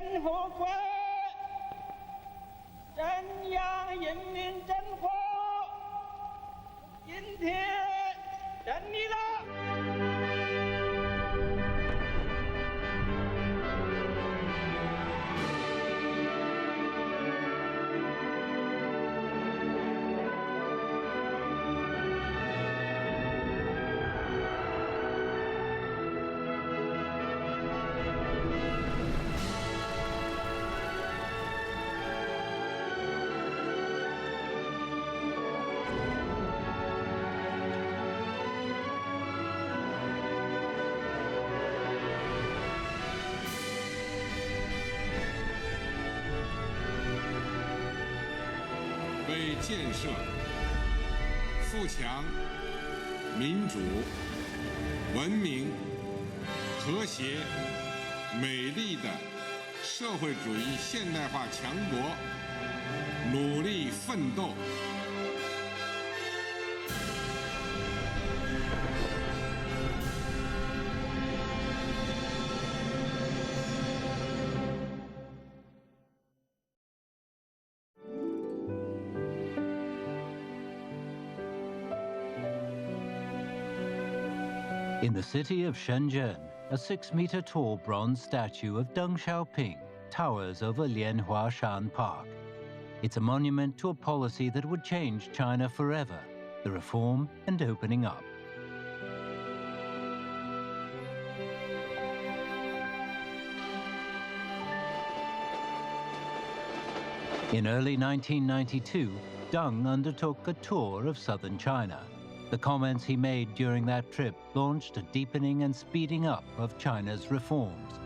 真后悔，真阳人民真火，今天等你了。为建设富强、民主、文明、和谐、美丽的社会主义现代化强国努力奋斗。In the city of Shenzhen, a 6-meter-tall bronze statue of Deng Xiaoping towers over Lianhuashan Park. It's a monument to a policy that would change China forever, the reform and opening up. In early 1992, Deng undertook a tour of southern China. The comments he made during that trip launched a deepening and speeding up of China's reforms.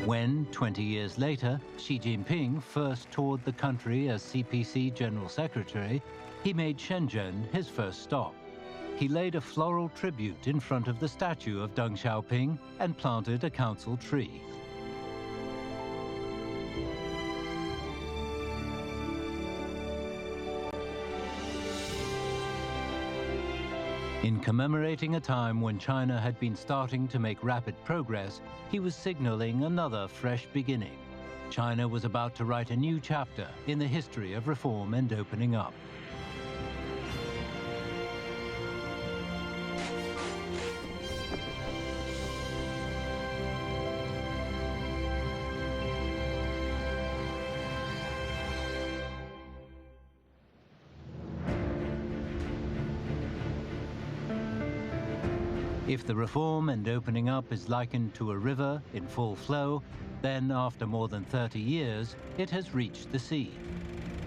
When, 20 years later, Xi Jinping first toured the country as CPC General Secretary, he made Shenzhen his first stop. He laid a floral tribute in front of the statue of Deng Xiaoping and planted a council tree. In commemorating a time when China had been starting to make rapid progress, he was signaling another fresh beginning. China was about to write a new chapter in the history of reform and opening up. If the reform and opening up is likened to a river in full flow, then after more than 30 years, it has reached the sea.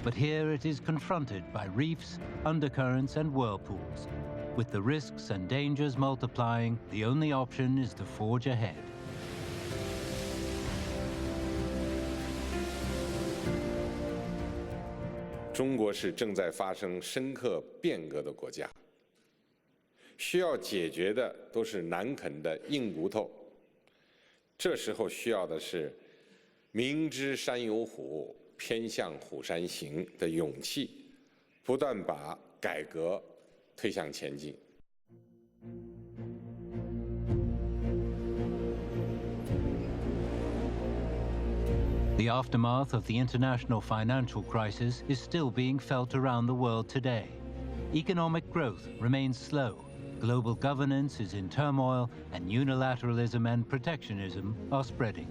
But here it is confronted by reefs, undercurrents and whirlpools. With the risks and dangers multiplying, the only option is to forge ahead. China 是正在发生深刻变革的国家。需要解决的都是难啃的硬骨头，这时候需要的是明知山有虎，偏向虎山行的勇气，不断把改革推向前进。The aftermath of the international financial crisis is still being felt around the world today. Economic growth remains slow. Global governance is in turmoil, and unilateralism and protectionism are spreading.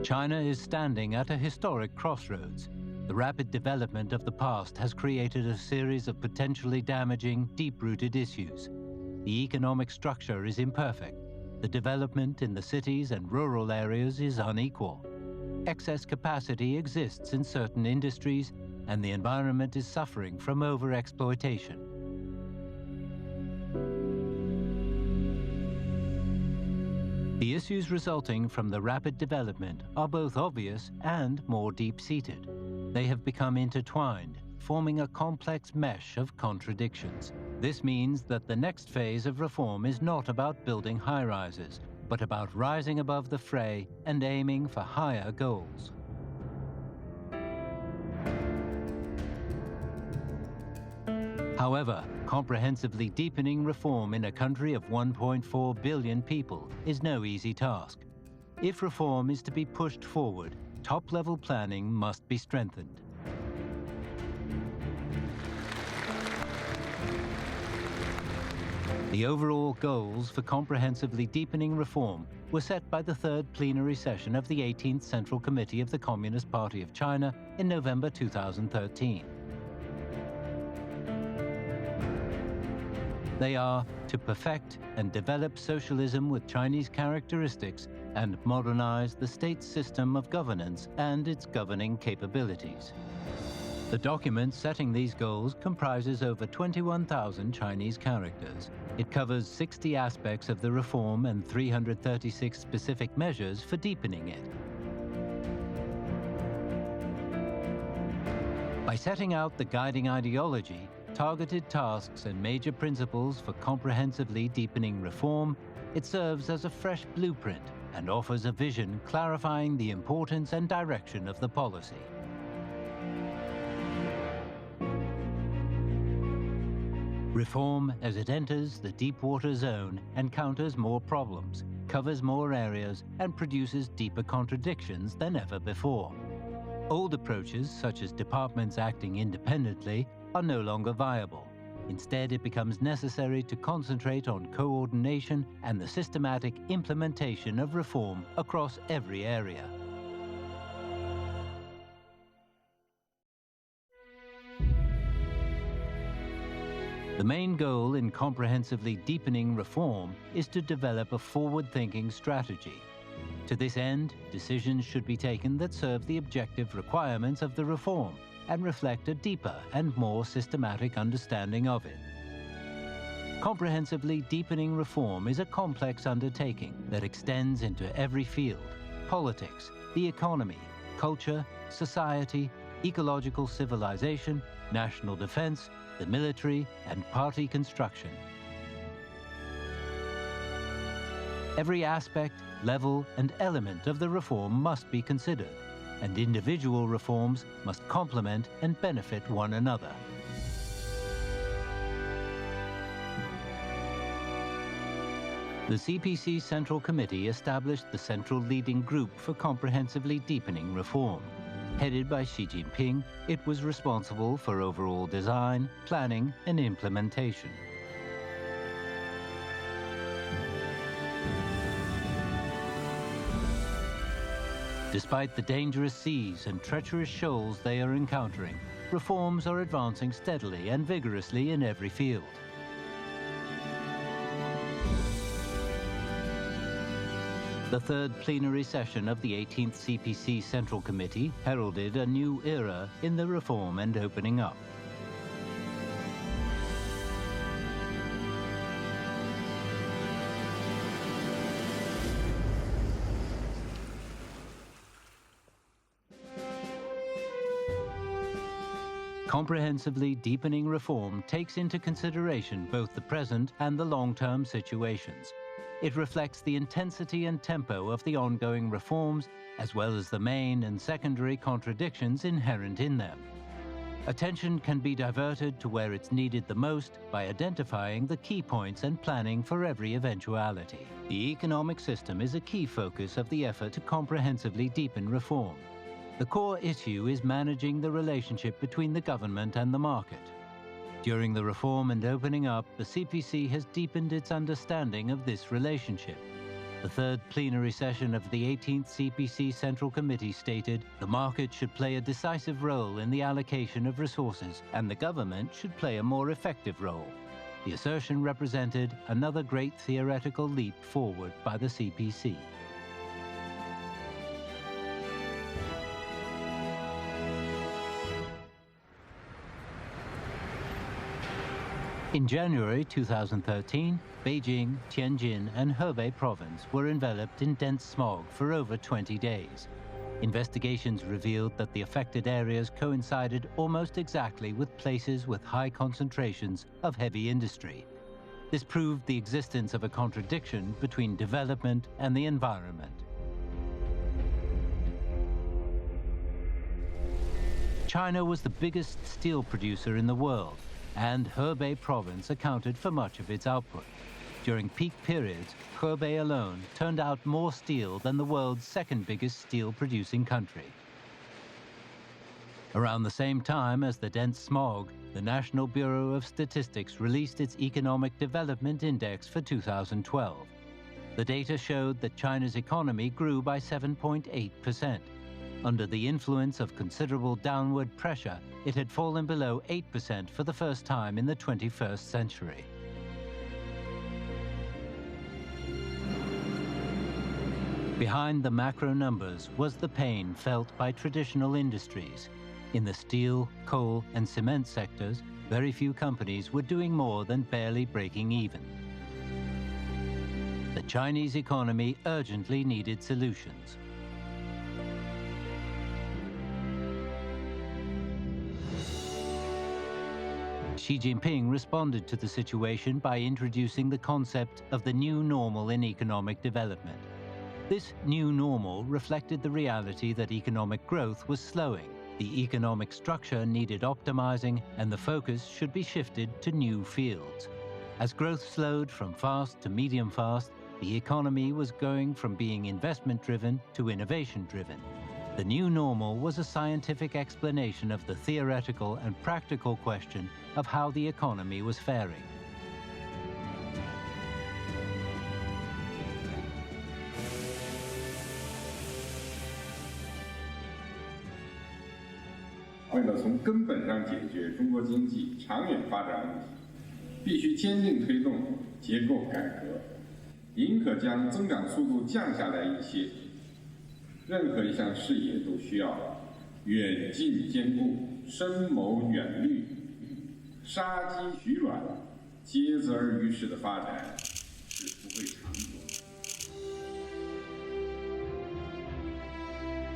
China is standing at a historic crossroads. The rapid development of the past has created a series of potentially damaging, deep-rooted issues. The economic structure is imperfect. The development in the cities and rural areas is unequal. Excess capacity exists in certain industries, and the environment is suffering from overexploitation. The issues resulting from the rapid development are both obvious and more deep-seated. They have become intertwined, forming a complex mesh of contradictions. This means that the next phase of reform is not about building high-rises, but about rising above the fray and aiming for higher goals. However, comprehensively deepening reform in a country of 1.4 billion people is no easy task. If reform is to be pushed forward, top-level planning must be strengthened. The overall goals for comprehensively deepening reform were set by the third plenary session of the 18th Central Committee of the Communist Party of China in November 2013. They are to perfect and develop socialism with Chinese characteristics and modernize the state's system of governance and its governing capabilities. The document setting these goals comprises over 21,000 Chinese characters. It covers 60 aspects of the reform and 336 specific measures for deepening it. By setting out the guiding ideology, targeted tasks and major principles for comprehensively deepening reform, it serves as a fresh blueprint and offers a vision clarifying the importance and direction of the policy. Reform, as it enters the deep water zone, encounters more problems, covers more areas, and produces deeper contradictions than ever before. Old approaches, such as departments acting independently, are no longer viable. Instead, it becomes necessary to concentrate on coordination and the systematic implementation of reform across every area. The main goal in comprehensively deepening reform is to develop a forward-thinking strategy. To this end, decisions should be taken that serve the objective requirements of the reform and reflect a deeper and more systematic understanding of it. Comprehensively deepening reform is a complex undertaking that extends into every field: politics, the economy, culture, society, ecological civilization, national defense, the military, and party construction. Every aspect, level, and element of the reform must be considered, and individual reforms must complement and benefit one another. The CPC Central Committee established the Central Leading Group for Comprehensively Deepening Reform. Headed by Xi Jinping, it was responsible for overall design, planning, and implementation. Despite the dangerous seas and treacherous shoals they are encountering, reforms are advancing steadily and vigorously in every field. The third plenary session of the 18th CPC Central Committee heralded a new era in the reform and opening up. Comprehensively deepening reform takes into consideration both the present and the long-term situations. It reflects the intensity and tempo of the ongoing reforms, as well as the main and secondary contradictions inherent in them. Attention can be diverted to where it's needed the most by identifying the key points and planning for every eventuality. The economic system is a key focus of the effort to comprehensively deepen reform. The core issue is managing the relationship between the government and the market. During the reform and opening up, the CPC has deepened its understanding of this relationship. The third plenary session of the 18th CPC Central Committee stated, the market should play a decisive role in the allocation of resources, and the government should play a more effective role. The assertion represented another great theoretical leap forward by the CPC. In January 2013, Beijing, Tianjin, and Hebei province were enveloped in dense smog for over 20 days. Investigations revealed that the affected areas coincided almost exactly with places with high concentrations of heavy industry. This proved the existence of a contradiction between development and the environment. China was the biggest steel producer in the world. and Hebei province accounted for much of its output. During peak periods, Hebei alone turned out more steel than the world's second biggest steel-producing country. Around the same time as the dense smog, the National Bureau of Statistics released its Economic Development Index for 2012. The data showed that China's economy grew by 7.8%. Under the influence of considerable downward pressure, it had fallen below 8% for the first time in the 21st century. Behind the macro numbers was the pain felt by traditional industries. In the steel, coal, and cement sectors, very few companies were doing more than barely breaking even. The Chinese economy urgently needed solutions. Xi Jinping responded to the situation by introducing the concept of the new normal in economic development. This new normal reflected the reality that economic growth was slowing. The economic structure needed optimizing, and the focus should be shifted to new fields. As growth slowed from fast to medium fast, the economy was going from being investment-driven to innovation-driven. The new normal was a scientific explanation of the theoretical and practical question of how the economy was faring.为了从根本上解决中国经济长远发展问题，必须坚定推动结构改革，宁可将增长速度降下来一些。任何一项事业都需要远近兼顾、深谋远虑、杀鸡取卵、竭泽而渔式的发展是不会长久。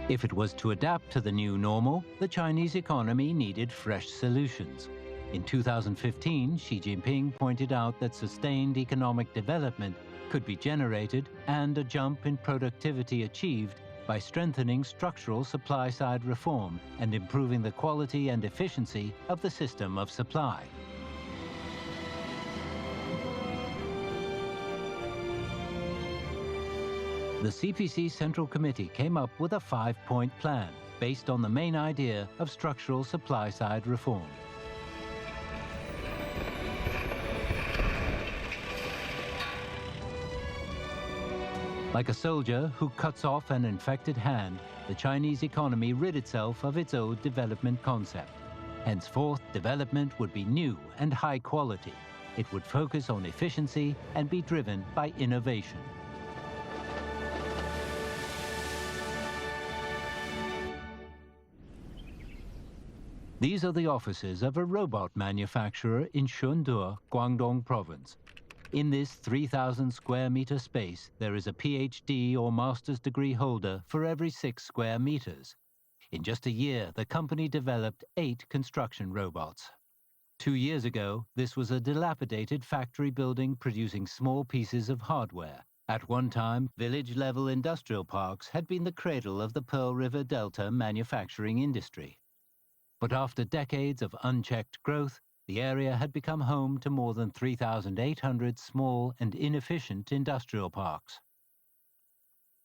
If it was to adapt to the new normal, the Chinese economy needed fresh solutions. In 2015, Xi Jinping pointed out that sustained economic development could be generated and a jump in productivity achieved by strengthening structural supply-side reform and improving the quality and efficiency of the system of supply. The CPC Central Committee came up with a 5-point plan based on the main idea of structural supply-side reform. Like a soldier who cuts off an infected hand, the Chinese economy rid itself of its old development concept. Henceforth, development would be new and high quality. It would focus on efficiency and be driven by innovation. These are the offices of a robot manufacturer in Shunde, Guangdong province. In this 3,000 square meter space, there is a PhD or master's degree holder for every 6 square meters. In just a year, the company developed 8 construction robots. 2 years ago, this was a dilapidated factory building producing small pieces of hardware. At one time, village-level industrial parks had been the cradle of the Pearl River Delta manufacturing industry. But after decades of unchecked growth, the area had become home to more than 3,800 small and inefficient industrial parks.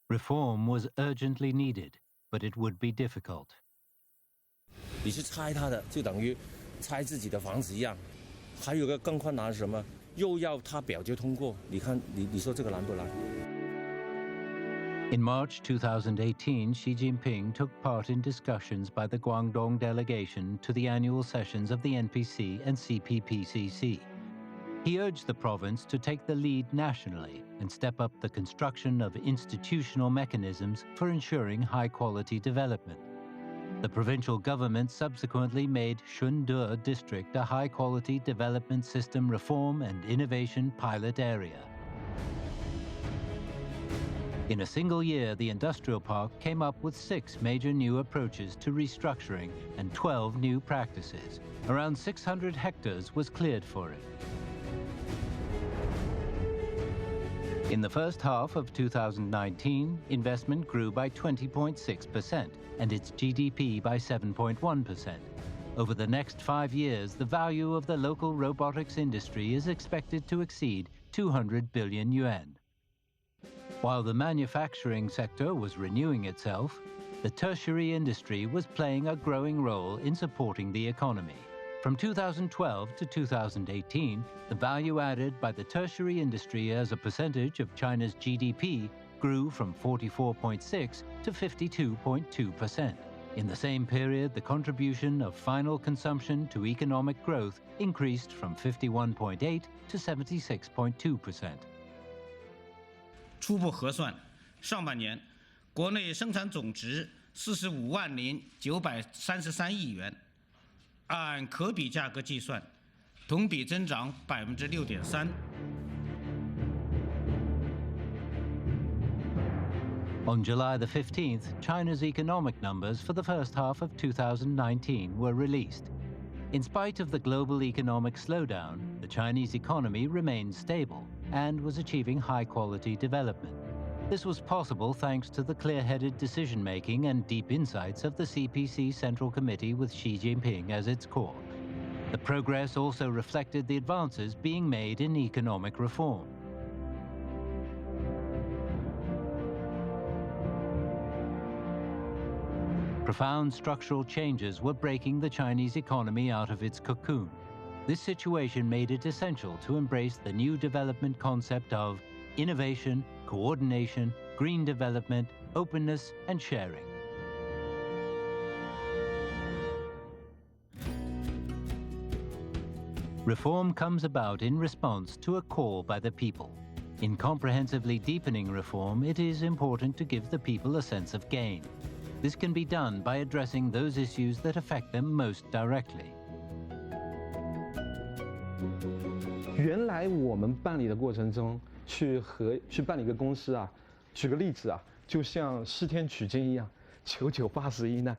Reform was urgently needed, but it would be difficult. 你是拆它的，就等于拆自己的房子一样。还有个更困难是什么？又要它表决通过，你看，你说这个难不难？ In March 2018, Xi Jinping took part in discussions by the Guangdong delegation to the annual sessions of the NPC and CPPCC. He urged the province to take the lead nationally and step up the construction of institutional mechanisms for ensuring high-quality development. The provincial government subsequently made Shunde district a high-quality development system reform and innovation pilot area. In a single year, the industrial park came up with 6 major new approaches to restructuring and 12 new practices. Around 600 hectares was cleared for it. In the first half of 2019, investment grew by 20.6% and its GDP by 7.1%. Over the next 5 years, the value of the local robotics industry is expected to exceed 200 billion yuan. While the manufacturing sector was renewing itself, the tertiary industry was playing a growing role in supporting the economy. From 2012 to 2018, the value added by the tertiary industry as a percentage of China's GDP grew from 44.6% to 52.2%. In the same period, the contribution of final consumption to economic growth increased from 51.8% to 76.2%. 初步核算，上半年国内生产总值45万零933亿元，按可比价格计算，同比增长6.3%。On July the 15th, China's economic numbers for the first half of 2019 were released. In spite of the global economic slowdown, the Chinese economy remained stable and was achieving high-quality development. This was possible thanks to the clear-headed decision-making and deep insights of the CPC Central Committee with Xi Jinping as its core. The progress also reflected the advances being made in economic reform. Profound structural changes were breaking the Chinese economy out of its cocoon. This situation made it essential to embrace the new development concept of innovation, coordination, green development, openness, and sharing. Reform comes about in response to a call by the people. In comprehensively deepening reform, it is important to give the people a sense of gain. This can be done by addressing those issues that affect them most directly. 原来我们办理的过程中，去办理一个公司啊，举个例子啊，就像西天取经一样，九九八十一难。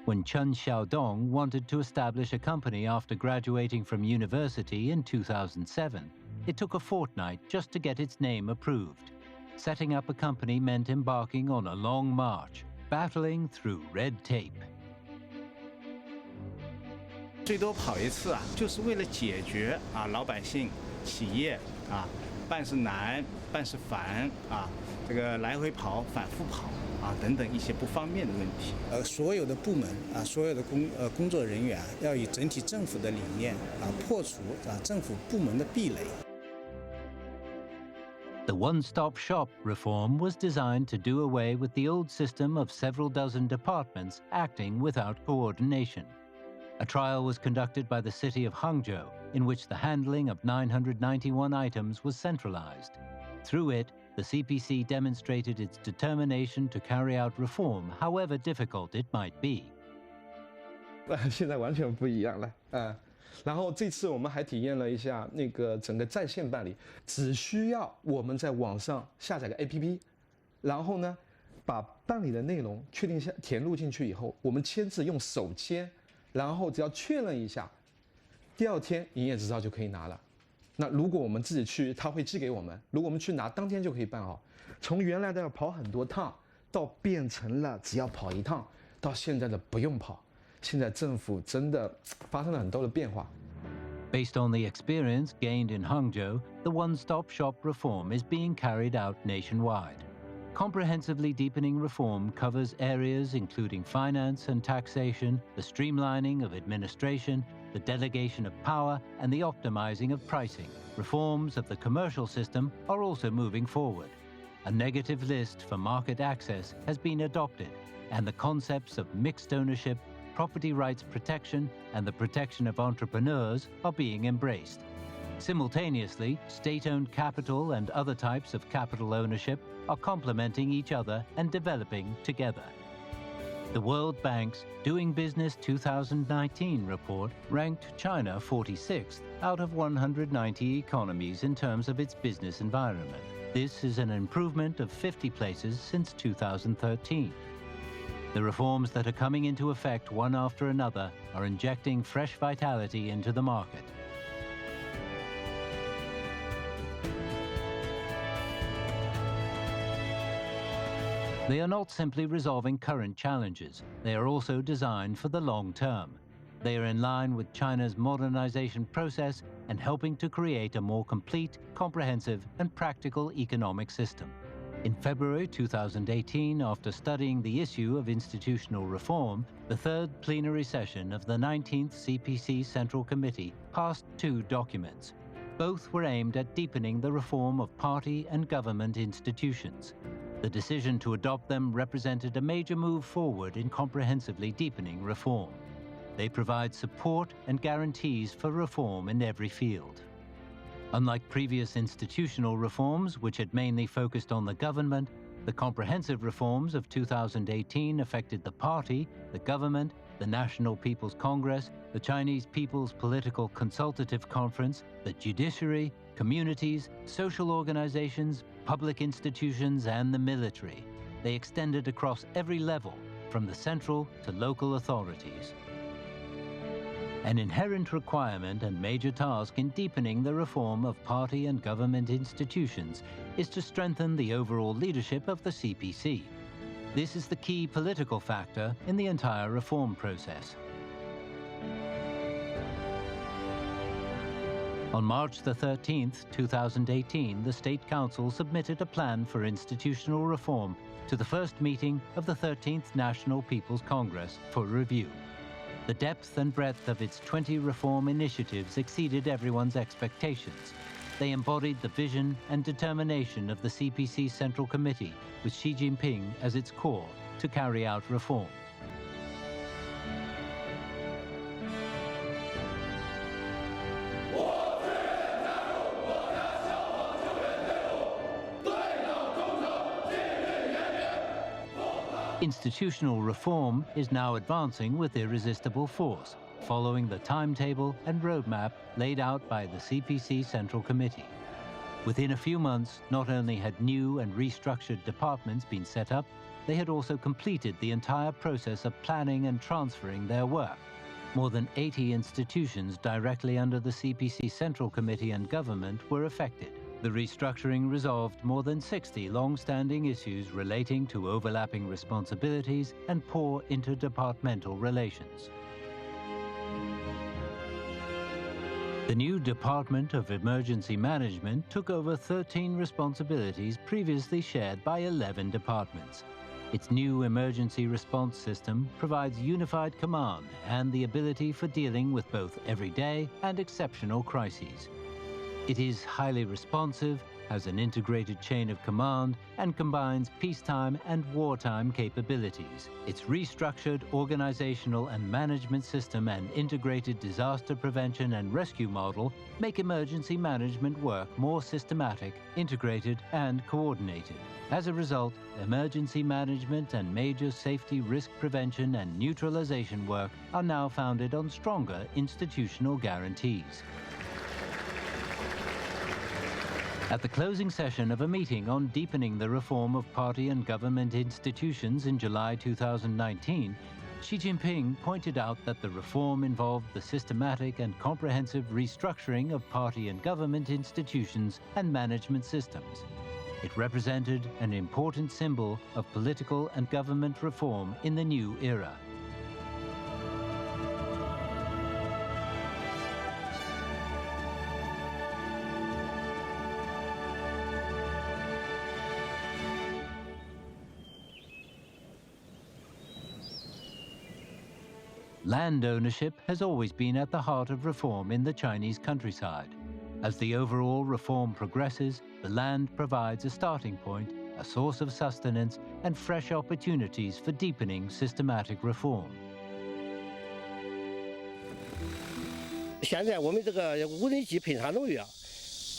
When Chen Xiaodong wanted to establish a company after graduating from university in 2007, it took a fortnight just to get its name approved. Setting up a company meant embarking on a long march, battling through red tape. 最多跑一次啊，就是为了解决老百姓、企业办事难、办事烦这个来回跑、反复跑等等一些不方便的问题。所有的部门所有的工作人员要以整体政府的理念破除政府部门的壁垒。 The one-stop shop reform was designed to do away with the old system of several dozen departments acting without coordination. A trial was conducted by the city of Hangzhou, in which the handling of 991 items was centralized. Through it, the CPC demonstrated its determination to carry out reform, however difficult it might be. 现在完全不一样了然后这次我们还体验了一下那个整个在线办理，只需要我们在网上下载个 APP， 然后呢，把办理的内容确定下填入进去以后，我们签字用手签，然后只要确认一下，第二天营业执照就可以拿了。那如果我们自己去，他会寄给我们；如果我们去拿，当天就可以办好。从原来的要跑很多趟，到变成了只要跑一趟，到现在的不用跑。 现在政府真的发生了很多的变化。 Based on the experience gained in Hangzhou, the one-stop shop reform is being carried out nationwide. Comprehensively deepening reform covers areas including finance and taxation, the streamlining of administration, the delegation of power, and the optimizing of pricing. Reforms of the commercial system are also moving forward. A negative list for market access has been adopted, and the concepts of mixed ownership, property rights protection, and the protection of entrepreneurs are being embraced. Simultaneously, state-owned capital and other types of capital ownership are complementing each other and developing together. The World Bank's Doing Business 2019 report ranked China 46th out of 190 economies in terms of its business environment. This is an improvement of 50 places since 2013. The reforms that are coming into effect one after another are injecting fresh vitality into the market. They are not simply resolving current challenges, they are also designed for the long term. They are in line with China's modernization process and helping to create a more complete, comprehensive, and practical economic system. In February 2018, after studying the issue of institutional reform, the third plenary session of the 19th CPC Central Committee passed 2 documents. Both were aimed at deepening the reform of party and government institutions. The decision to adopt them represented a major move forward in comprehensively deepening reform. They provide support and guarantees for reform in every field. Unlike previous institutional reforms, which had mainly focused on the government, the comprehensive reforms of 2018 affected the party, the government, the National People's Congress, the Chinese People's Political Consultative Conference, the judiciary, communities, social organizations, public institutions, and the military. They extended across every level, from the central to local authorities. An inherent requirement and major task in deepening the reform of party and government institutions is to strengthen the overall leadership of the CPC. This is the key political factor in the entire reform process. On March the 13th, 2018, the State Council submitted a plan for institutional reform to the first meeting of the 13th National People's Congress for review. The depth and breadth of its 20 reform initiatives exceeded everyone's expectations. They embodied the vision and determination of the CPC Central Committee, with Xi Jinping as its core, to carry out reform. Institutional reform is now advancing with irresistible force, following the timetable and roadmap laid out by the CPC Central Committee. Within a few months, not only had new and restructured departments been set up, they had also completed the entire process of planning and transferring their work. More than 80 institutions directly under the CPC Central Committee and government were affected. The restructuring resolved more than 60 long-standing issues relating to overlapping responsibilities and poor interdepartmental relations. The new Department of Emergency Management took over 13 responsibilities previously shared by 11 departments. Its new emergency response system provides unified command and the ability for dealing with both everyday and exceptional crises. It is highly responsive, has an integrated chain of command, and combines peacetime and wartime capabilities. Its restructured organizational and management system and integrated disaster prevention and rescue model make emergency management work more systematic, integrated, and coordinated. As a result, emergency management and major safety risk prevention and neutralization work are now founded on stronger institutional guarantees. At the closing session of a meeting on deepening the reform of party and government institutions in July 2019, Xi Jinping pointed out that the reform involved the systematic and comprehensive restructuring of party and government institutions and management systems. It represented an important symbol of political and government reform in the new era. Land ownership has always been at the heart of reform in the Chinese countryside. As the overall reform progresses, the land provides a starting point, a source of sustenance, and fresh opportunities for deepening systematic reform. 现在我们这个无人机喷洒农药，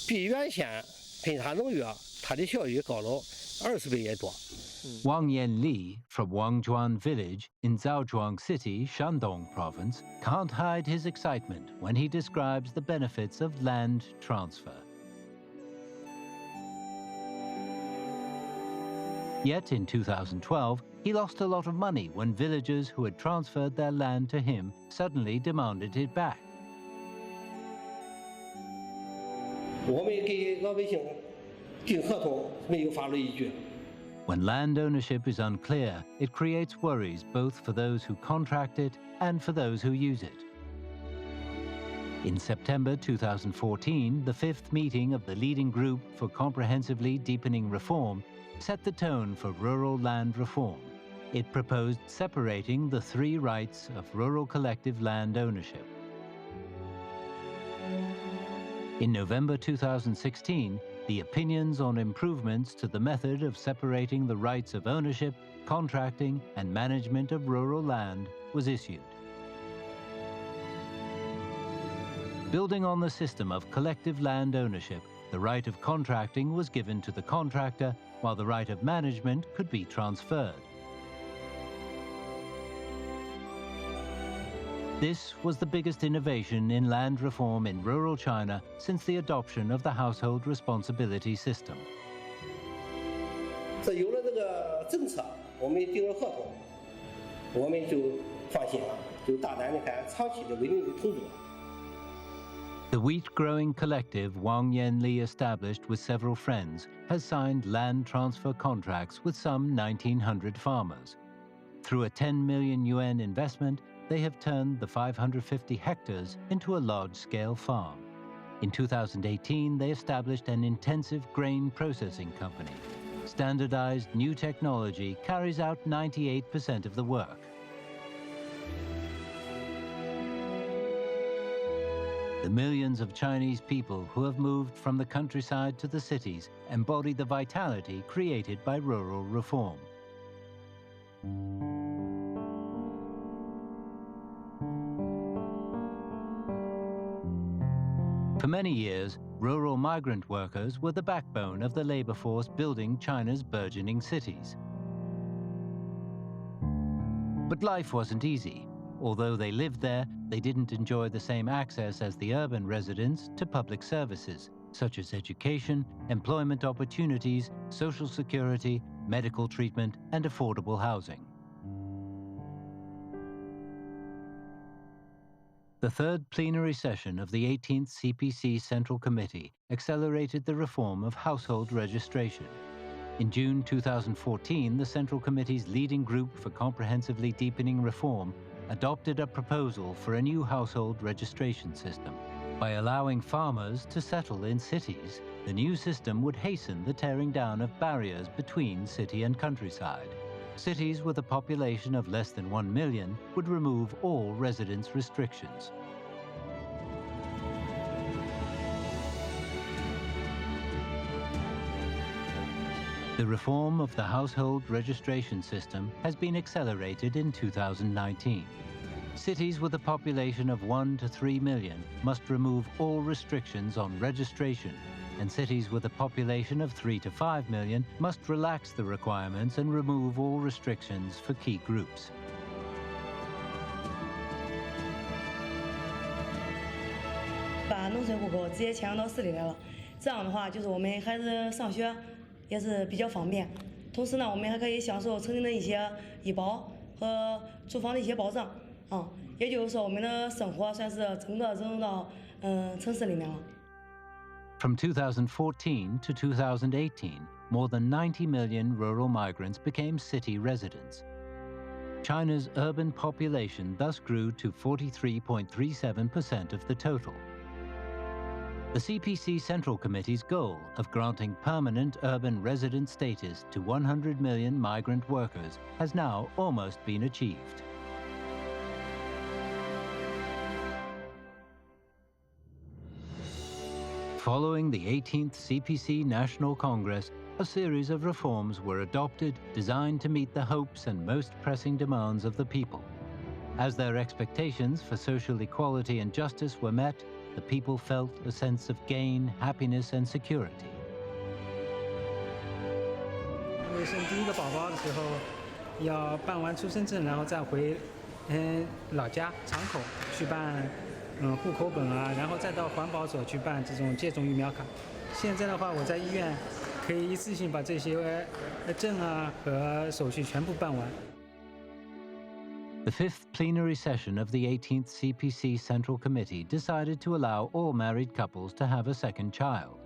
比原先喷洒农药它的效率高了20倍也多。 Wang Yanli from Wangjuan village in Zhaozhuang City, Shandong province, can't hide his excitement when he describes the benefits of land transfer. Yet in 2012, he lost a lot of money when villagers who had transferred their land to him suddenly demanded it back. 我们给老百姓订合同没有法律依据。When land ownership is unclear, it creates worries both for those who contract it and for those who use it. In September 2014, the 5th meeting of the leading group for comprehensively deepening reform set the tone for rural land reform. It proposed separating the 3 rights of rural collective land ownership. In November 2016, the opinions on improvements to the method of separating the rights of ownership, contracting, and management of rural land was issued. Building on the system of collective land ownership, the right of contracting was given to the contractor, while the right of management could be transferred. This was the biggest innovation in land reform in rural China since the adoption of the household responsibility system. 这有了这个政策，我们订了合同，我们就放心了，就大胆地干，长期的稳定的投入。 The wheat-growing collective Wang Yanli established with several friends has signed land transfer contracts with some 1,900 farmers. Through a 10 million yuan investment, they have turned the 550 hectares into a large-scale farm. In 2018, they established an intensive grain processing company. Standardized new technology carries out 98% of the work. The millions of Chinese people who have moved from the countryside to the cities embody the vitality created by rural reform. For many years, rural migrant workers were the backbone of the labor force building China's burgeoning cities. But life wasn't easy. Although they lived there, they didn't enjoy the same access as the urban residents to public services, such as education, employment opportunities, social security, medical treatment, and affordable housing. The 3rd plenary session of the 18th CPC Central Committee accelerated the reform of household registration. In June 2014, the Central Committee's leading group for comprehensively deepening reform adopted a proposal for a new household registration system. By allowing farmers to settle in cities, the new system would hasten the tearing down of barriers between city and countryside. Cities with a population of less than 1 million would remove all residence restrictions. The reform of the household registration system has been accelerated in 2019. Cities with a population of 1 to 3 million must remove all restrictions on registration, and cities with a population of 3 to 5 million must relax the requirements and remove all restrictions for key groups.把农村户口直接迁移到市里来了，这样的话，就是我们孩子上学也是比较方便。同时呢，我们还可以享受城镇的一些医保和住房的一些保障啊。也就是说，我们的生活算是整个融入到城市里面了。From 2014 to 2018, more than 90 million rural migrants became city residents. China's urban population thus grew to 43.37% of the total. The CPC Central Committee's goal of granting permanent urban resident status to 100 million migrant workers has now almost been achieved. Following the 18th CPC National Congress, a series of reforms were adopted designed to meet the hopes and most pressing demands of the people. As their expectations for social equality and justice were met, the people felt a sense of gain, happiness, and security. 我生第一个宝宝的时候，要办完出生证，然后再回老家长口去办户口本啊，然后再到环保所去办这种接种疫苗卡。现在的话，我在医院可以一次性把这些证啊和手续全部办完。 The 5th plenary session of the 18th CPC Central Committee decided to allow all married couples to have a second child.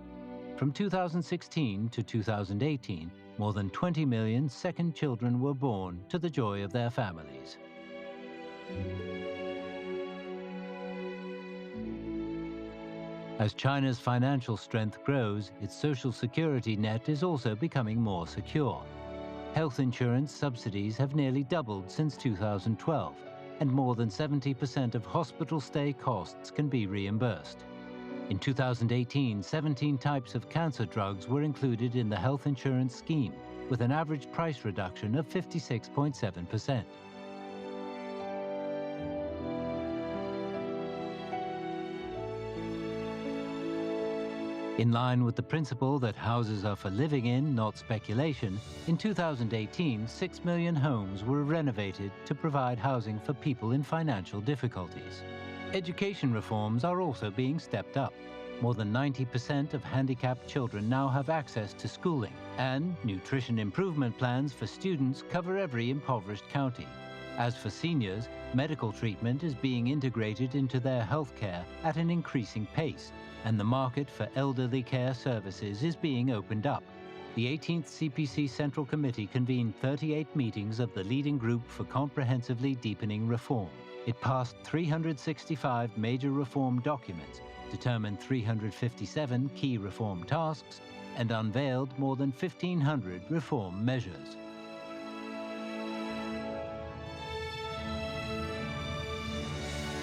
From 2016 to 2018, more than 20 million second children were born to the joy of their families. As China's financial strength grows, its social security net is also becoming more secure. Health insurance subsidies have nearly doubled since 2012, and more than 70% of hospital stay costs can be reimbursed. In 2018, 17 types of cancer drugs were included in the health insurance scheme, with an average price reduction of 56.7%. In line with the principle that houses are for living in, not speculation, in 2018, 6 million homes were renovated to provide housing for people in financial difficulties. Education reforms are also being stepped up. More than 90% of handicapped children now have access to schooling, and nutrition improvement plans for students cover every impoverished county. As for seniors, medical treatment is being integrated into their health care at an increasing pace, and the market for elderly care services is being opened up. The 18th CPC Central Committee convened 38 meetings of the leading group for comprehensively deepening reform. It passed 365 major reform documents, determined 357 key reform tasks, and unveiled more than 1,500 reform measures.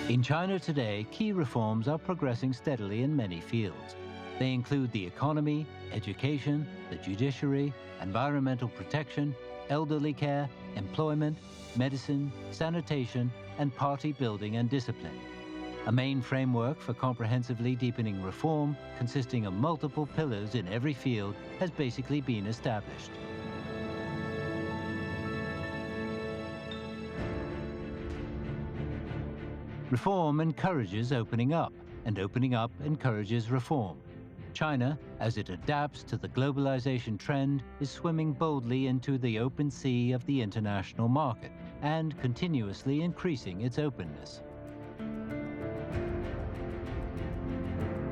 In China today, key reforms are progressing steadily in many fields. They include the economy, education, the judiciary, environmental protection, elderly care, employment, medicine, sanitation, and party building and discipline. A main framework for comprehensively deepening reform, consisting of multiple pillars in every field, has basically been established. Reform encourages opening up, and opening up encourages reform. China, as it adapts to the globalization trend, is swimming boldly into the open sea of the international market and continuously increasing its openness.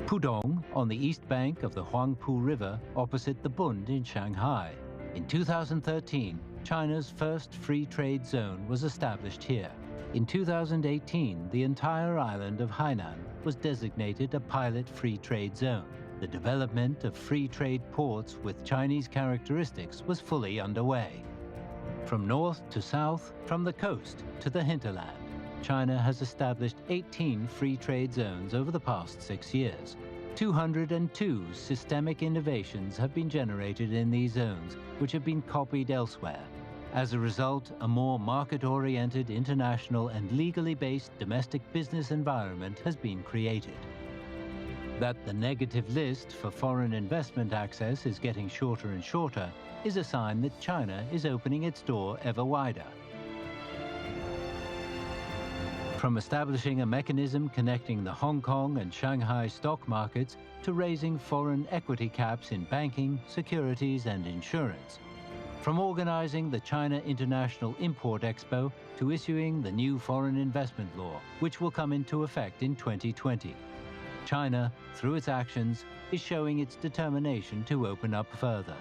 Pudong, on the east bank of the Huangpu River, opposite the Bund in Shanghai. In 2013, China's first free trade zone was established here. In 2018, the entire island of Hainan was designated a pilot free trade zone. The development of free trade ports with Chinese characteristics was fully underway. From north to south, from the coast to the hinterland, China has established 18 free trade zones over the past 6 years. 202 systemic innovations have been generated in these zones, which have been copied elsewhere. As a result, a more market-oriented, international and legally based domestic business environment has been created. That the negative list for foreign investment access is getting shorter and shorter is a sign that China is opening its door ever wider. From establishing a mechanism connecting the Hong Kong and Shanghai stock markets to raising foreign equity caps in banking, securities and insurance. From organizing the China International Import Expo to issuing the new foreign investment law, which will come into effect in 2020. China, through its actions, is showing its determination to open up further.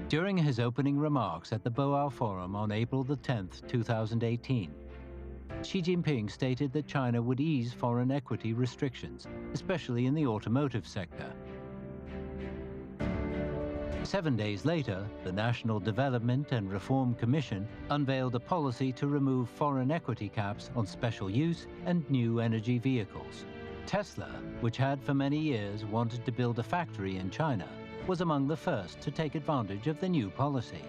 During his opening remarks at the Boao Forum on April the 10th, 2018, Xi Jinping stated that China would ease foreign equity restrictions, especially in the automotive sector. 7 days later, the National Development and Reform Commission unveiled a policy to remove foreign equity caps on special use and new energy vehicles. Tesla, which had for many years wanted to build a factory in China, was among the first to take advantage of the new policy.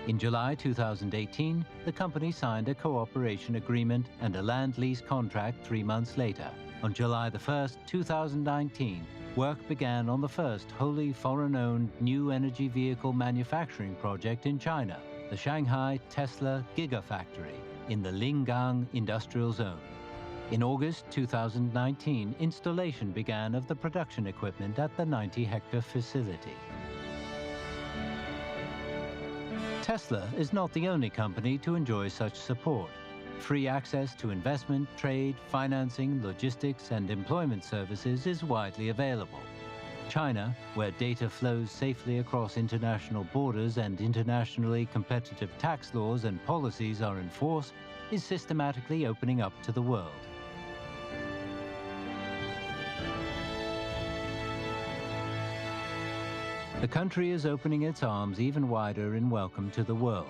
In July 2018, the company signed a cooperation agreement and a land lease contract 3 months later. On July the 1st, 2019, work began on the first wholly foreign-owned new energy vehicle manufacturing project in China, the Shanghai Tesla Gigafactory in the Lingang Industrial Zone. In August 2019, installation began of the production equipment at the 90-hectare facility. Tesla is not the only company to enjoy such support. Free access to investment, trade, financing, logistics, and employment services is widely available. China, where data flows safely across international borders and internationally competitive tax laws and policies are in force, is systematically opening up to the world. The country is opening its arms even wider in welcome to the world.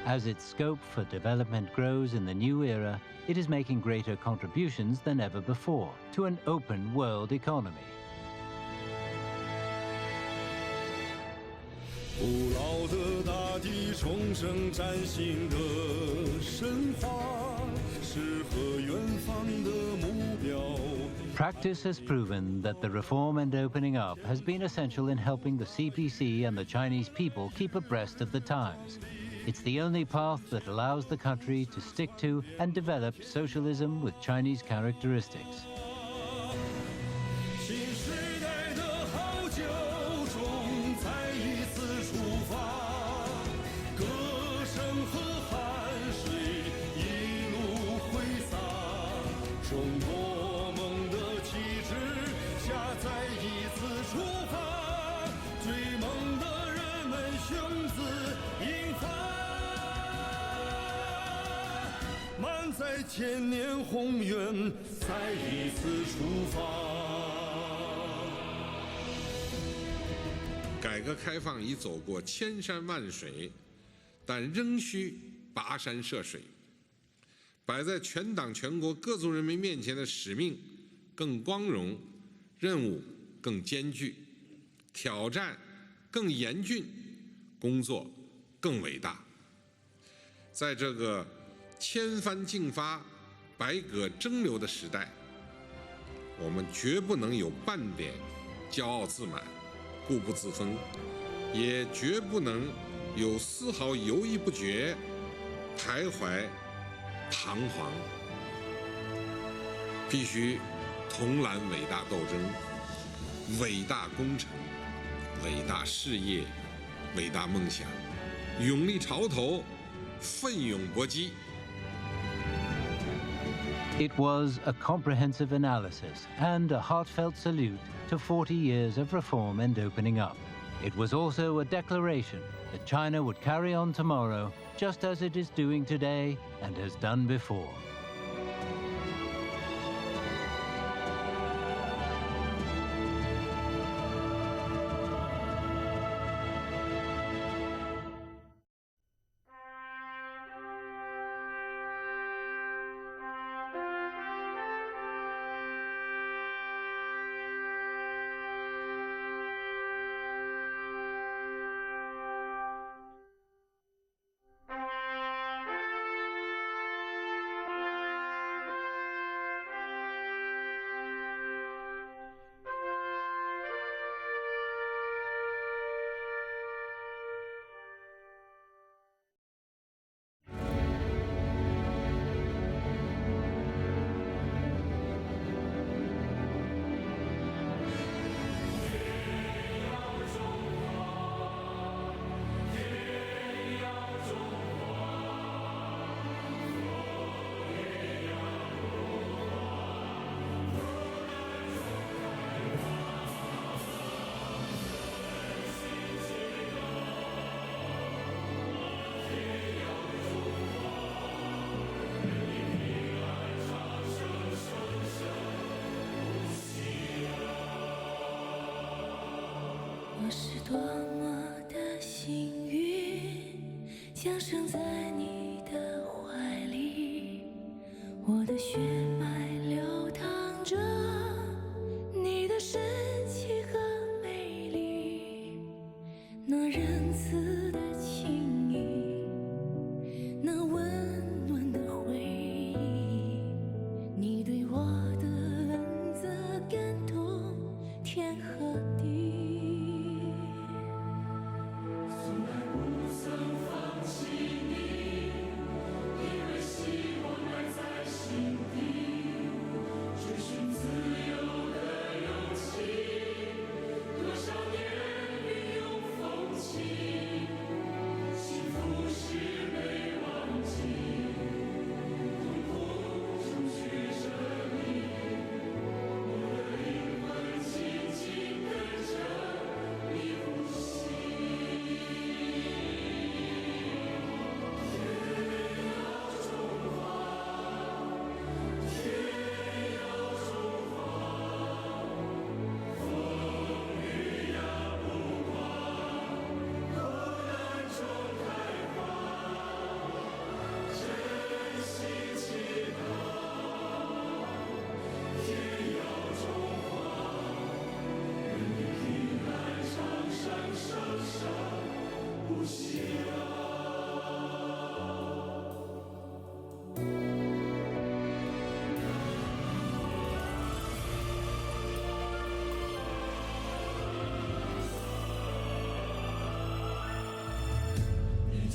As its scope for development grows in the new era, it is making greater contributions than ever before to an open world economy. 古老的大地重生崭新的神话，诗和远方的目标。 Practice has proven that the reform and opening up has been essential in helping the CPC and the Chinese people keep abreast of the times. It's the only path that allows the country to stick to and develop socialism with Chinese characteristics. 新时代的号角中，再一次出发，歌声和汗水一路挥洒，中国梦的旗帜下再一次出发，追梦的人们雄姿英发。 满载千年宏愿，再一次出发。改革开放已走过千山万水，但仍需跋山涉水。摆在全党全国各族人民面前的使命更光荣，任务更艰巨，挑战更严峻，工作更伟大。在这个 千帆竞发、百舸争流的时代，我们绝不能有半点骄傲自满、固步自封，也绝不能有丝毫犹豫不决、徘徊、彷徨。必须同揽伟大斗争、伟大工程、伟大事业、伟大梦想，勇立潮头，奋勇搏击。 It was a comprehensive analysis and a heartfelt salute to 40 years of reform and opening up. It was also a declaration that China would carry on tomorrow just as it is doing today and has done before.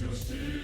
就是